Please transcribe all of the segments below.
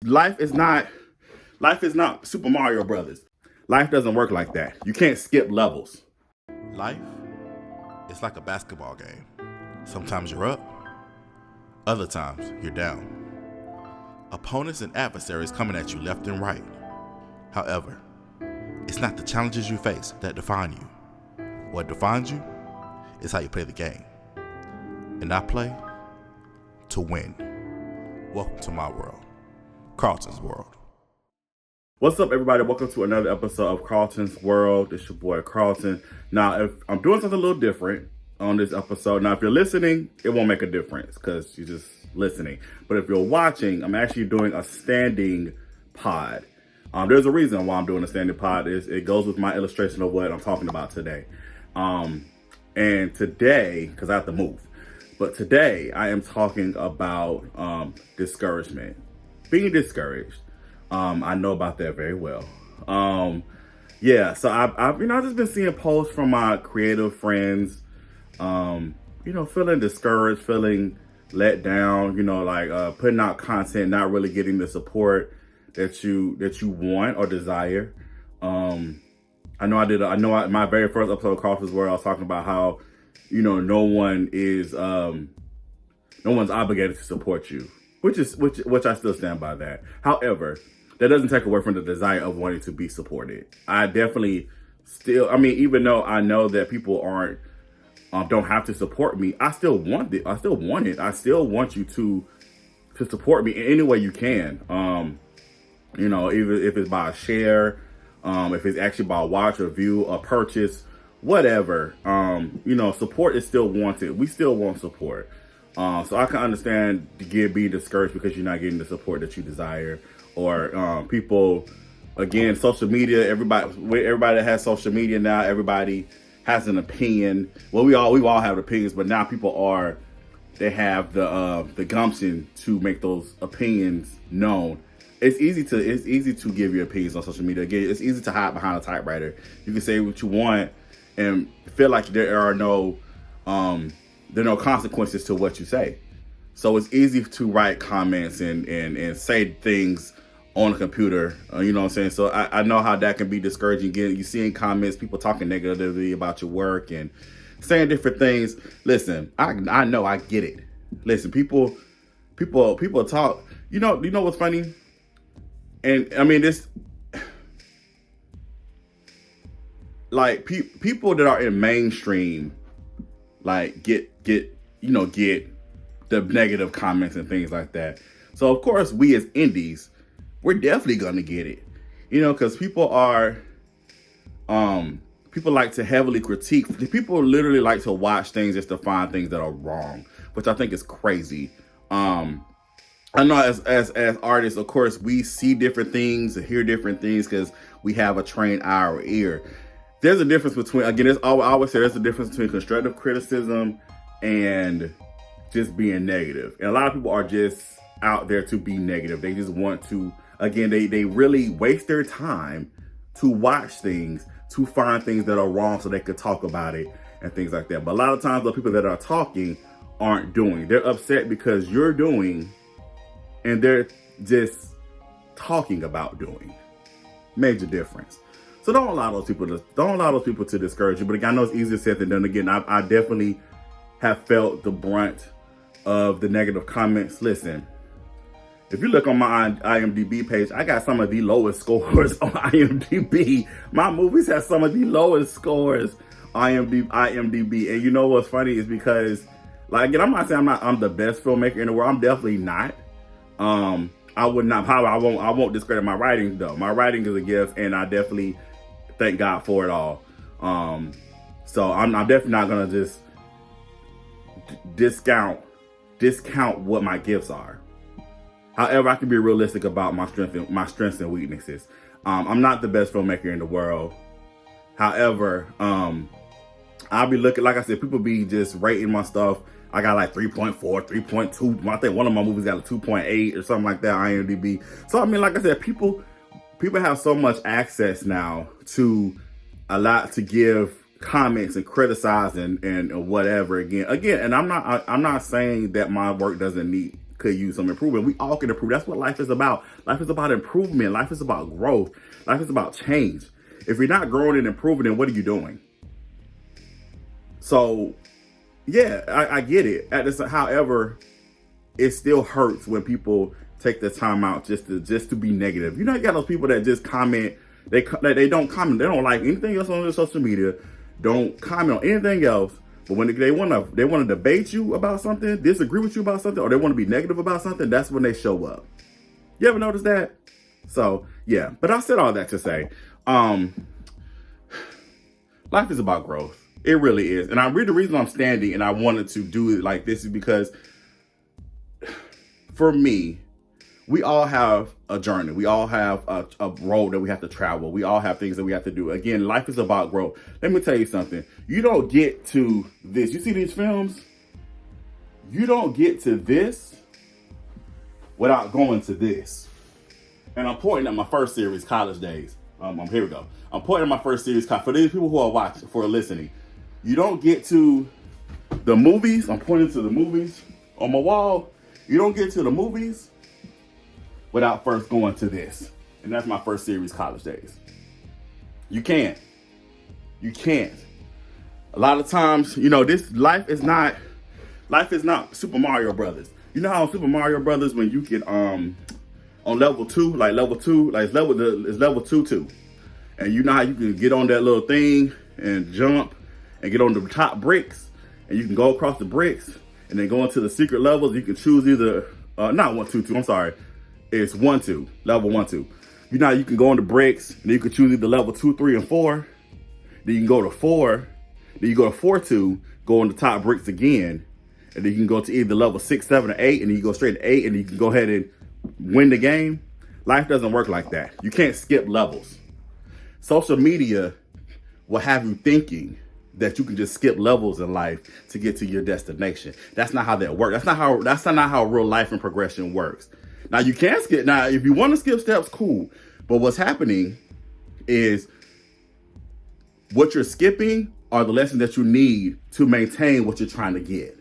Life is not life is not Super Mario Brothers. Life doesn't work like that. You can't skip levels. Life is like a basketball game. Sometimes you're up, other times you're down. Opponents and adversaries coming at you left and right. However, it's not the challenges you face that define you. What defines you is how you play the game. And I play to win. Welcome to my world, KARLTON'S world. What's up, everybody? Welcome to another episode of KARLTON'S World. It's your boy KARLTON. Now, if I'm doing something a little different on this episode, now if you're listening, it won't make a difference because you're just listening. But if you're watching, I'm actually doing a standing pod. There's a reason why I'm doing a standing pod. It goes with my illustration of what I'm talking about today. And today, because I have to move, but today I am talking about discouragement, being discouraged. I know about that very well. So I've just been seeing posts from my creative friends, feeling discouraged, feeling let down, putting out content, not really getting the support that you want or desire. My very first episode of KARLTON'S World, I was talking about how, no one's obligated to support you, which I still stand by that. However, that doesn't take away from the desire of wanting to be supported. I definitely even though I know that people don't have to support me, I still want it. I still want you to support me in any way you can. Even if it's by a share, if it's actually by a watch, a view, a purchase, whatever. Support is still wanted. We still want support. So I can understand being discouraged because you're not getting the support that you desire. Or people, again, social media. Everybody that has social media now, everybody has an opinion. Well, we all have opinions, but now they have the gumption to make those opinions known. It's easy to give your opinions on social media. Again, it's easy to hide behind a typewriter. You can say what you want and feel like there are no consequences to what you say. So it's easy to write comments and say things on a computer, you know what I'm saying? So I know how that can be discouraging. Again, you see in comments, people talking negatively about your work and saying different things. Listen, I know, I get it. Listen, people talk. You know what's funny? And I mean, this, like, people that are in mainstream, like, get the negative comments and things like that. So of course, we as indies, we're definitely gonna get it, because people like to heavily critique. People literally like to watch things just to find things that are wrong, which I think is crazy. I know as artists, of course, we see different things and hear different things because we have a trained eye or ear. There's a difference between, again, I always say there's a difference between constructive criticism and just being negative. And a lot of people are just out there to be negative. They just want to, again, they really waste their time to watch things, to find things that are wrong so they could talk about it and things like that. But a lot of times the people that are talking aren't doing. They're upset because you're doing and they're just talking about doing. Major difference. So don't allow those people to discourage you. But again, I know it's easier said than done. Again, I definitely have felt the brunt of the negative comments. Listen, if you look on my IMDb page, I got some of the lowest scores on IMDb. My movies have some of the lowest scores on IMDb. And you know what's funny is because, like, again, I'm not saying I'm the best filmmaker in the world. I'm definitely not. I won't discredit my writing though. My writing is a gift, and I definitely thank God for it all. So I'm definitely not gonna just discount what my gifts are. However, I can be realistic about my strengths and weaknesses. I'm not the best filmmaker in the world. However, I'll be looking, like I said, people be just rating my stuff. I got like 3.4, 3.2. I think one of my movies got a 2.8 or something like that on IMDb. So I mean, like I said, people have so much access now to a lot to give comments and criticize and whatever. Again, and I'm not saying that my work doesn't need could use some improvement. We all can improve. That's what life is about. Life is about improvement. Life is about growth. Life is about change. If you're not growing and improving, then what are you doing? So, yeah, I get it. However, it still hurts when people take the time out just to be negative. You know, you got those people that just comment. They don't comment. They don't like anything else on their social media. Don't comment on anything else. But when they want to debate you about something, disagree with you about something, or they want to be negative about something, that's when they show up. You ever notice that? So yeah. But I said all that to say, life is about growth. It really is. And the reason I'm standing and I wanted to do it like this is because for me, we all have a journey. We all have a road that we have to travel. We all have things that we have to do. Again, life is about growth. Let me tell you something. You don't get to this. You see these films? You don't get to this without going to this. And I'm pointing at my first series, College Days. Here we go. I'm pointing at my first series. For these people who are watching, for listening, you don't get to the movies. I'm pointing to the movies on my wall. You don't get to the movies without first going to this. And that's my first series, College Days. You can't. You can't. A lot of times, you know, this life is not Super Mario Brothers. You know how on Super Mario Brothers, when you get on level 2, it's level 2. And you know how you can get on that little thing and jump and get on the top bricks, and you can go across the bricks and then go into the secret levels. You can choose either not 1, 2, 2. I'm sorry. It's 1, 2, level 1, 2. You know, you can go on the bricks, and then you can choose either level 2, 3, and 4. Then you can go to 4. Then you go to 4, 2, go on the top bricks again. And then you can go to either level 6, 7, or 8, and then you go straight to 8, and you can go ahead and win the game. Life doesn't work like that. You can't skip levels. Social media will have you thinking that you can just skip levels in life to get to your destination. That's not how that works. That's not how real life and progression works. Now you can skip. Now, if you want to skip steps, cool. But what's happening is what you're skipping are the lessons that you need to maintain what you're trying to get.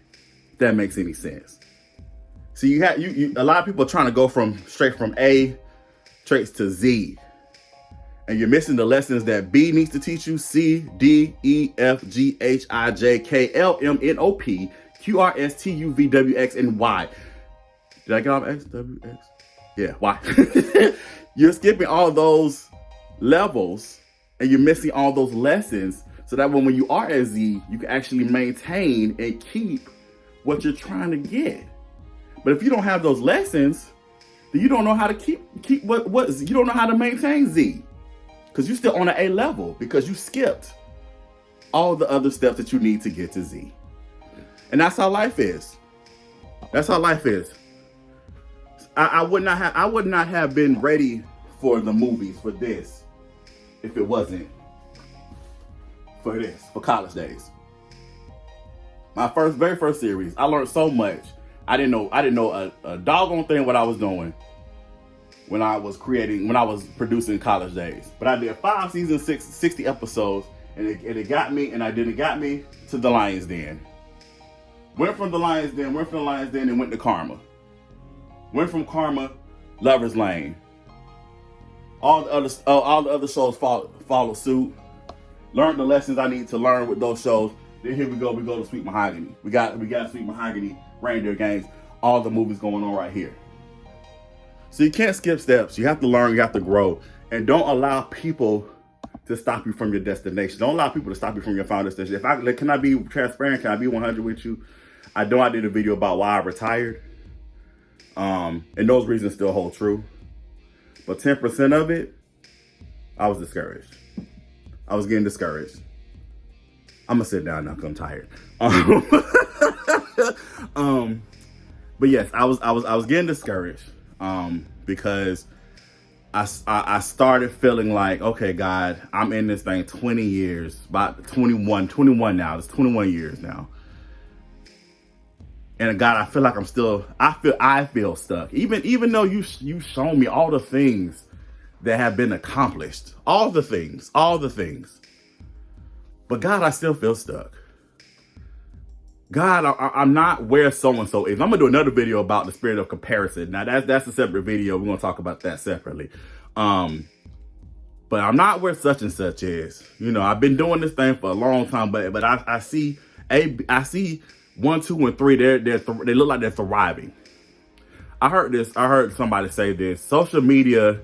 If that makes any sense. So a lot of people are trying to go straight from A traits to Z. And you're missing the lessons that B needs to teach you: C, D, E, F, G, H, I, J, K, L, M, N, O, P, Q, R, S, T, U, V, W, X, and Y. Did I get off X, W, X? Yeah, Y. You're skipping all those levels and you're missing all those lessons so that when you are at Z, you can actually maintain and keep what you're trying to get. But if you don't have those lessons, then you don't know how to keep what you don't know how to maintain Z. Because you're still on an A level because you skipped all the other steps that you need to get to Z. And that's how life is. That's how life is. I would not have been ready for the movies, for this, if it wasn't for College Days. My very first series, I learned so much. I didn't know a doggone thing what I was doing when I was producing College Days. But I did 5 seasons, 60 episodes, and it got me, and it got me to the Lion's Den. Went from the Lion's Den, and went to Karma. Went from Karma, Lover's Lane. All the other shows follow suit. Learned the lessons I need to learn with those shows. Then here we go to Sweet Mahogany. We got Sweet Mahogany, Reindeer Games, all the movies going on right here. So you can't skip steps. You have to learn, you have to grow. And don't allow people to stop you from your destination. Don't allow people to stop you from your final destination. Can I be transparent? Can I be 100 with you? I know I did a video about why I retired. And those reasons still hold true. But 10% of it, I was discouraged. I was getting discouraged. I'm gonna sit down now because I'm tired. But yes, I was getting discouraged. Because I started feeling like, okay, God, I'm in this thing 20 years, about 21 now. It's 21 years now. And God, I feel like I feel stuck. Even though you've shown me all the things that have been accomplished, all the things. But God, I still feel stuck. God, I'm not where so-and-so is. I'm going to do another video about the spirit of comparison. Now, that's a separate video. We're going to talk about that separately. But I'm not where such and such is. You know, I've been doing this thing for a long time, but I see I see 1, 2, and 3. They look like they're thriving. I heard somebody say this. Social media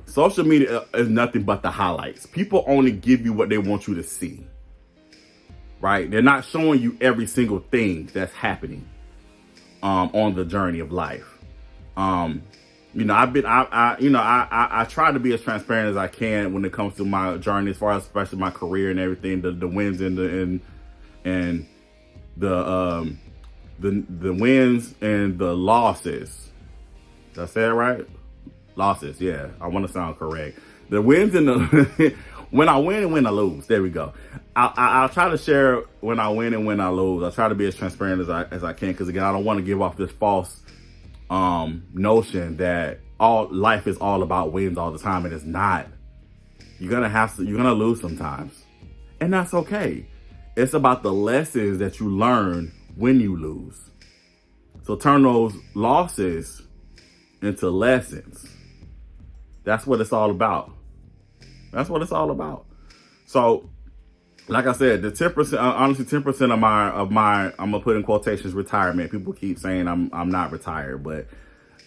is nothing but the highlights. People only give you what they want you to see. Right? They're not showing you every single thing that's happening on the journey of life. You know, I try to be as transparent as I can when it comes to my journey, as far as especially my career and everything, the wins and the wins and the losses. Did I say it right? Losses, yeah. I want to sound correct. The wins and the when I win and when I lose. There we go. I'll try to share when I win and when I lose. I try to be as transparent as I can, because again, I don't want to give off this false notion that all life is all about wins all the time. It is not. You're gonna lose sometimes, and that's okay. It's about the lessons that you learn when you lose. So turn those losses into lessons. That's what it's all about. That's what it's all about. So, like I said, the 10%, honestly, 10% of my, I'm gonna put in quotations, retirement. People keep saying I'm not retired, but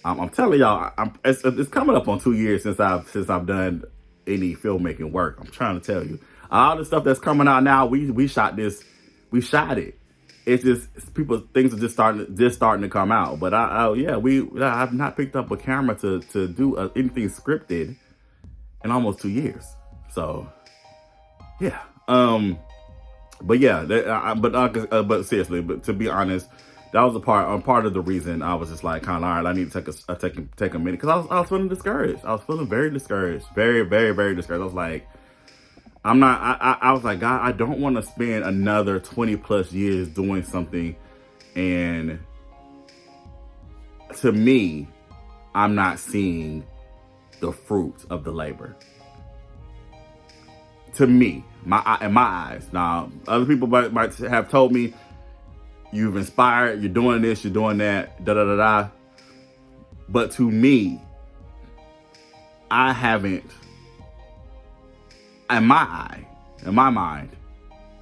I'm telling y'all, it's coming up on 2 years since I've done any filmmaking work. I'm trying to tell you, all the stuff that's coming out now, we shot it. It's just things are just starting to come out. But I've not picked up a camera to do anything scripted in almost 2 years. So yeah. But yeah, but seriously, but to be honest, that was a part of the reason I was just like, kind of, all right, I need to take a minute, because I was feeling discouraged. I was feeling very discouraged, very, very, very discouraged. I was like, I was like, God, I don't want to spend another 20 plus years doing something, and to me, I'm not seeing the fruit of the labor. To me, in my eyes. Now, other people might have told me, you've inspired, you're doing this, you're doing that, da-da-da-da. But to me, I haven't, in my mind,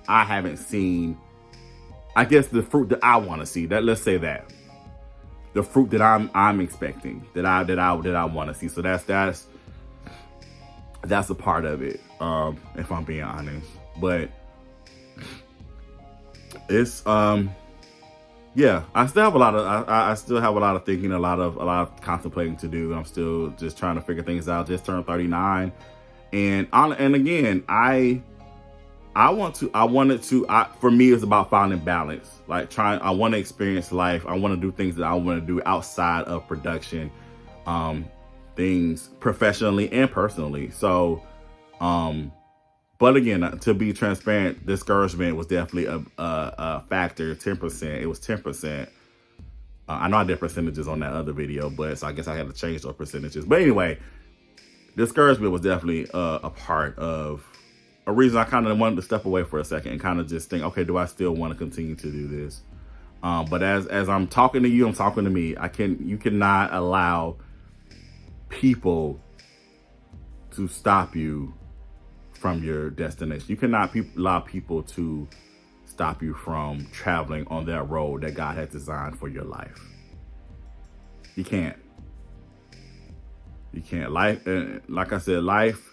I haven't seen, I guess, the fruit that I want to see. Let's say that. The fruit that I'm expecting, that I want to see. So that's a part of it, if I'm being honest. But it's yeah, I still have a lot of thinking, a lot of contemplating to do. I'm still just trying to figure things out. Just turned 39, and again, for me, it's about finding balance. Like I want to experience life. I want to do things that I want to do outside of production, things professionally and personally. So, but again, to be transparent, discouragement was definitely a factor. 10%. It was 10%. I know I did percentages on that other video, but so I guess I had to change those percentages. But anyway, discouragement was definitely a part of a reason I kind of wanted to step away for a second and kind of just think, okay, do I still want to continue to do this? But as I'm talking to you, I'm talking to me. You cannot allow people to stop you from your destination. You cannot allow people to stop you from traveling on that road that God has designed for your life. You can't. Life, like I said, life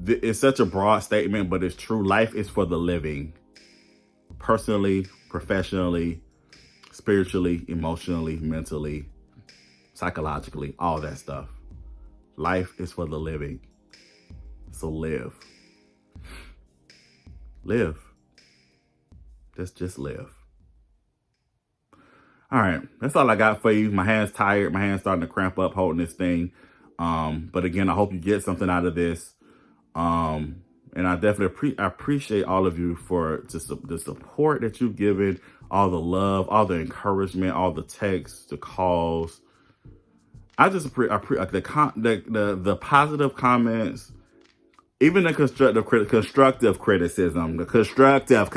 is such a broad statement, but it's true. Life is for the living, personally, professionally, spiritually, emotionally, mentally, psychologically, all that stuff. Life is for the living. So live. Just live. All right, that's all I got for you. My hand's tired. My hand's starting to cramp up holding this thing. But again, I hope you get something out of this. And I definitely appreciate all of you for just the support that you've given, all the love, all the encouragement, all the texts, the calls. I just appreciate the positive comments, even the constructive criticism, the constructive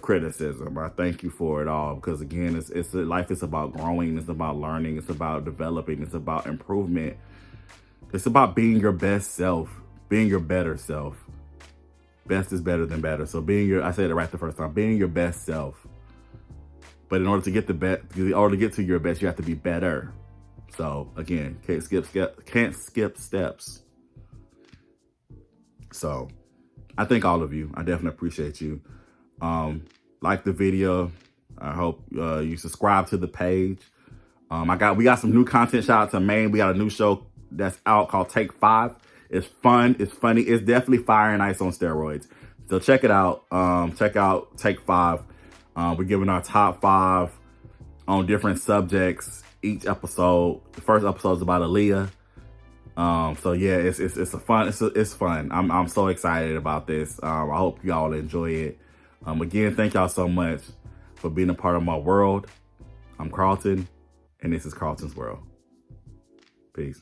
criticism. I thank you for it all, because again, life is about growing, it's about learning, it's about developing, it's about improvement. It's about being your best self, being your better self. Best is better than better. So I said it right the first time, being your best self. But in order to get to your best, you have to be better. So again, can't skip steps. So I thank all of you. I definitely appreciate you. Like the video. I hope you subscribe to the page. We got some new content. Shout out to Maine. We got a new show that's out called Take 5. It's fun. It's funny. It's definitely fire and ice on steroids. So check it out. Check out Take 5. We're giving our top 5 on different subjects each episode. The first episode is about Aaliyah. So yeah, it's fun. I'm so excited about this. I hope y'all enjoy it. Again, thank y'all so much for being a part of my world. I'm Carlton, and this is Carlton's World. Peace.